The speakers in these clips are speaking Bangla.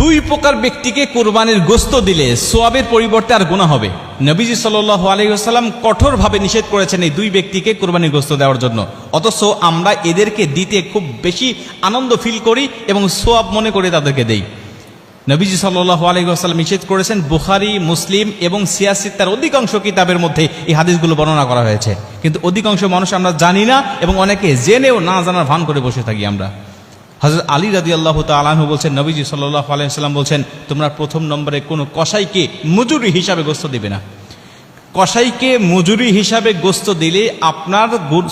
দুই প্রকার ব্যক্তিকে কুরবানির গোশত দিলে সোয়াবের পরিবর্তে আর গুনাহ হবে। নবীজি সাল্লাল্লাহু আলাইহি ওয়াসাল্লাম কঠোরভাবে নিষেধ করেছেন এই দুই ব্যক্তিকে কুরবানির গোশত দেওয়ার জন্য, অথচ আমরা এদেরকে দিতে খুব বেশি আনন্দ ফিল করি এবং সোয়াব মনে করে তাদেরকে দেই। নবীজি সাল্লাল্লাহু আলাইহি ওয়াসাল্লাম নিষেধ করেছেন, বুখারী, মুসলিম এবং সিয়াসিত্তার অধিকাংশ কিতাবের মধ্যে এই হাদিসগুলো বর্ণনা করা হয়েছে, কিন্তু অধিকাংশ মানুষ আমরা জানি না এবং অনেকে জেনেও না জানার ভান করে বসে থাকি আমরা। হযরত আলী রাদিয়াল্লাহু তাআলা আনহু বলছেন, নবীজি সাল্লাল্লাহু আলাইহি ওয়াসাল্লাম বলছেন, তোমরা প্রথম নম্বরে কোনো কসাইকে মজুরি হিসাবে গোশত দিবে না। কসাইকে মজুরি হিসাবে গোশত দিলে আপনার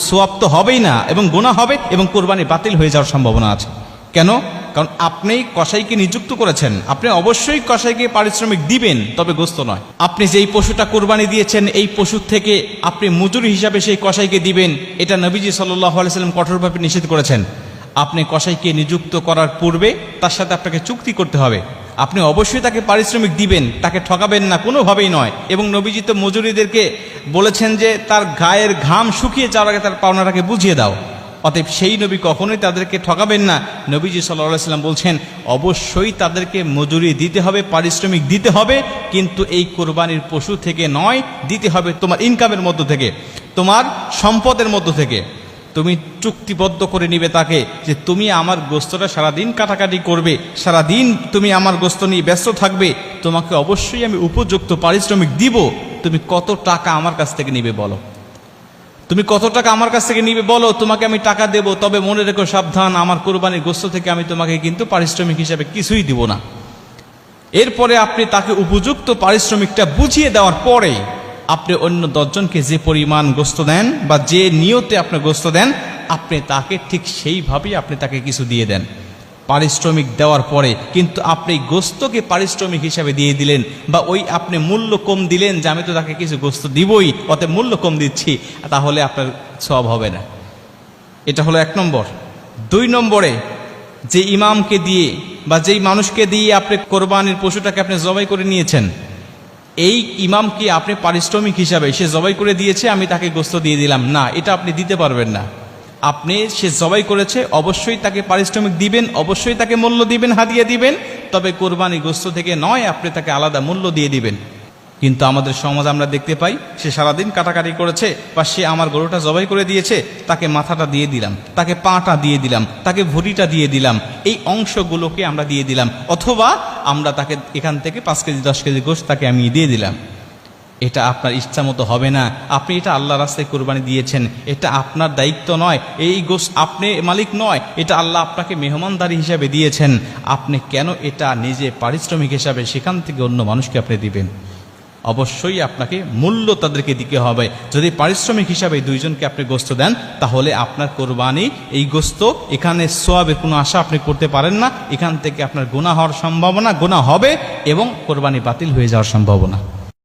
সোয়াব তো হবেই না এবং গুনাহ হবে এবং কুরবানি বাতিল হয়ে যাওয়ার সম্ভাবনা আছে। কেন? কারণ আপনি কসাইকে নিযুক্ত করেছেন, আপনি অবশ্যই কসাইকে পারিশ্রমিক দিবেন, তবে গোশত নয়। আপনি যেই পশুটা কুরবানি দিয়েছেন এই পশুর থেকে আপনি মজুরি হিসাবে সেই কসাইকে দিবেন, এটা নবীজি সাল্লাল্লাহু আলাইহি ওয়াসাল্লাম কঠোরভাবে নিষেধ করেছেন। আপনি কসাইকে নিযুক্ত করার পূর্বে তার সাথে আপনাকে চুক্তি করতে হবে, আপনি অবশ্যই তাকে পারিশ্রমিক দিবেন, তাকে ঠকাবেন না, কোনোভাবেই নয়। এবং নবীজি তো মজুরিদেরকে বলেছেন যে তার গায়ের ঘাম শুকিয়ে যাওয়ার আগে তার পাওনাটাকে বুঝিয়ে দাও। অতএব সেই নবী কখনোই তাদেরকে ঠকাবেন না। নবীজি সাল্লাল্লাহু আলাইহি ওয়াসাল্লাম বলছেন, অবশ্যই তাদেরকে মজুরি দিতে হবে, পারিশ্রমিক দিতে হবে, কিন্তু এই কোরবানির পশু থেকে নয়, দিতে হবে তোমার ইনকামের মধ্য থেকে, তোমার সম্পদের মধ্য থেকে। তুমি চুক্তিবদ্ধ করে নিবে তাকে যে তুমি আমার গোশতটা সারাদিন কাটাকাটি করবে, সারাদিন তুমি আমার গোশত নিয়ে ব্যস্ত থাকবে, তোমাকে অবশ্যই আমি উপযুক্ত পারিশ্রমিক দিব। তুমি কত টাকা আমার কাছ থেকে নিবে বলো, তুমি কত টাকা আমার কাছ থেকে নিবে বলো, তোমাকে আমি টাকা দেব। তবে মনে রেখো সাবধান, আমার কোরবানির গোশত থেকে আমি তোমাকে কিন্তু পারিশ্রমিক হিসাবে কিছুই দিব না। এরপরে আপনি তাকে উপযুক্ত পারিশ্রমিকটা বুঝিয়ে দেওয়ার পরে আপনি অন্য 10 জনকে যে পরিমাণ গোশত দেন বা যে নিয়তে আপনি গোশত দেন, আপনি তাকে ঠিক সেইভাবেই আপনি তাকে কিছু দিয়ে দেন পারিশ্রমিক দেওয়ার পরে। কিন্তু আপনি গোশতকে পারিশ্রমিক হিসাবে দিয়ে দিলেন বা ওই আপনি মূল্য কম দিলেন যে আমি তো তাকে কিছু গোশত দিবই, অতএব মূল্য কম দিচ্ছি, তাহলে আপনার সওয়াব হবে না। এটা হলো 1 নম্বর। 2 নম্বরে, যে ইমামকে দিয়ে বা যেই মানুষকে দিয়ে আপনি কোরবানির পশুটাকে আপনি জবাই করে নিয়েছেন, এই ইমামকে আপনি পারিশ্রমিক হিসাবে, সে জবাই করে দিয়েছে আমি তাকে গোশত দিয়ে দিলাম, না, এটা আপনি দিতে পারবেন না। আপনি সে জবাই করেছে, অবশ্যই তাকে পারিশ্রমিক দিবেন, অবশ্যই তাকে মূল্য দিবেন, হাদিয়া দিবেন, তবে কোরবানি গোশত থেকে নয়, আপনি তাকে আলাদা মূল্য দিয়ে দিবেন। কিন্তু আমাদের সমাজ আমরা দেখতে পাই, সে সারাদিন কাটাকাটি করেছে বা সে আমার গরুটা জবাই করে দিয়েছে, তাকে মাথাটা দিয়ে দিলাম, তাকে পাটা দিয়ে দিলাম, তাকে ভুঁড়িটা দিয়ে দিলাম, এই অংশগুলোকে আমরা দিয়ে দিলাম, অথবা আমরা তাকে এখান থেকে 5 কেজি 10 কেজি গোশত তাকে আমি দিয়ে দিলাম। এটা আপনার ইচ্ছা মতো হবে না। আপনি এটা আল্লাহর রাস্তায় কোরবানি দিয়েছেন, এটা আপনার দায়িত্ব নয়, এই গোশত আপনি মালিক নয়, এটা আল্লাহ আপনাকে মেহমানদারি হিসাবে দিয়েছেন। আপনি কেন এটা নিজে পারিশ্রমিক হিসাবে সেখান থেকে অন্য মানুষকে আপনি দিবেন? অবশ্যই আপনাকে মূল্য তাদেরকে দিতে হবে। যদি পারিশ্রমিক হিসাবে 2 জনকে আপনি গোশত দেন, তাহলে আপনার কোরবানি এই গোশত, এখানে সোয়াবের কোনো আশা আপনি করতে পারেন না। এখান থেকে আপনার গুনাহ হওয়ার সম্ভাবনা, গুনাহ হবে এবং কোরবানি বাতিল হয়ে যাওয়ার সম্ভাবনা।